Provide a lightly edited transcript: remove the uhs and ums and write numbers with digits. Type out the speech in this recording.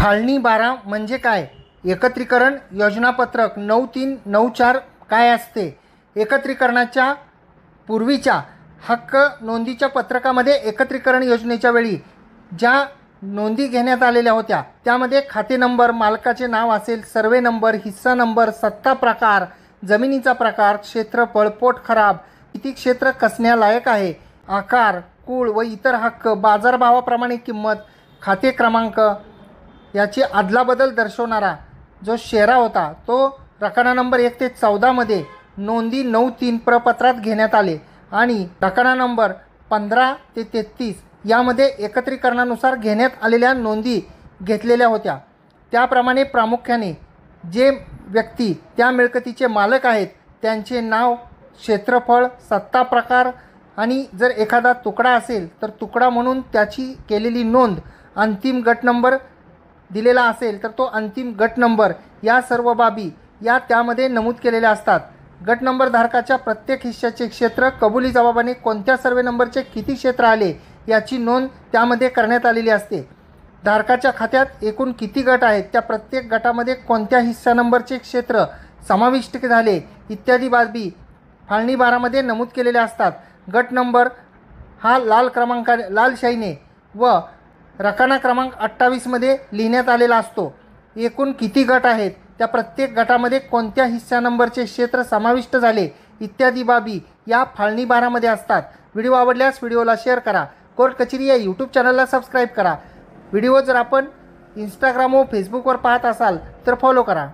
फाळणी 12 म्हणजे काय? एकत्रीकरण योजनापत्रक 9394 काय असते? एकत्रीकरणाच्या पूर्वीच्या हक्क नोंदीच्या पत्रकामध्ये एकत्रीकरण योजनेच्या वेळी ज्या नोंदी घेण्यात आलेल्या होत्या त्यामध्ये खाते नंबर, मालकाचे नाव असेल, सर्वे नंबर, हिस्सा नंबर, सत्ता प्रकार, जमिनीचा प्रकार, क्षेत्रफळ, पोट खराब, किती क्षेत्र कसण्यालायक आहे, आकार, कुळ व इतर हक्क, बाजारभावाप्रमाणे किंमत, खाते क्रमांक याची अदलाबदल दर्शवणारा जो शेरा होता तो रकाना नंबर 1 ते 14 मध्ये नोंदी 93 प्रपत्रात घेण्यात आले आणि रकाना नंबर 15 ते 33 यामध्ये एकत्रीकरणानुसार घेण्यात आलेल्या नोंदी घेतलेल्या होत्या। त्याप्रमाणे प्रामुख्याने जे व्यक्ती त्या मिळकतीचे मालक आहेत त्यांचे नाव, क्षेत्रफळ, सत्ता प्रकार आणि जर एखादा तुकडा असेल तर तुकडा म्हणून त्याची केलेली नोंद, अंतिम गट नंबर दिलेला असेल तर तो अंतिम गट नंबर, या सर्व बाबी या त्यामध्ये नमूद केलेल्या असतात। गट नंबर धारकाच्या प्रत्येक हिश्श्याचे क्षेत्र, कबुली जबाबाने कोणत्या सर्वे नंबरचे किती क्षेत्र आले याची नोंद त्यामध्ये करण्यात आलेली असते। धारकाच्या खात्यात एकूण किती गट आहेत, त्या प्रत्येक गटामध्ये कोणत्या हिस्सा नंबरचे क्षेत्र समाविष्ट झाले इत्यादी बाबी फाळणी 12 मध्ये नमूद केलेल्या असतात। गट नंबर हा लाल शाईने व रकाना क्रमांक 28 मध्ये लिहिण्यात आलेला असतो। एकूण किती गट आहेत, त्या प्रत्येक गटामध्ये कोणत्या हिस्सा नंबरचे क्षेत्र समाविष्ट झाले इत्यादी बाबी या फाळणी 12 मध्ये असतात। व्हिडिओ आवडल्यास व्हिडिओला शेअर करा। कोर्ट कचेरी या यूट्यूब चॅनलला सबस्क्राईब करा। व्हिडिओ जर आपण इंस्टाग्राम व फेसबुकवर पाहत असाल तर फॉलो करा।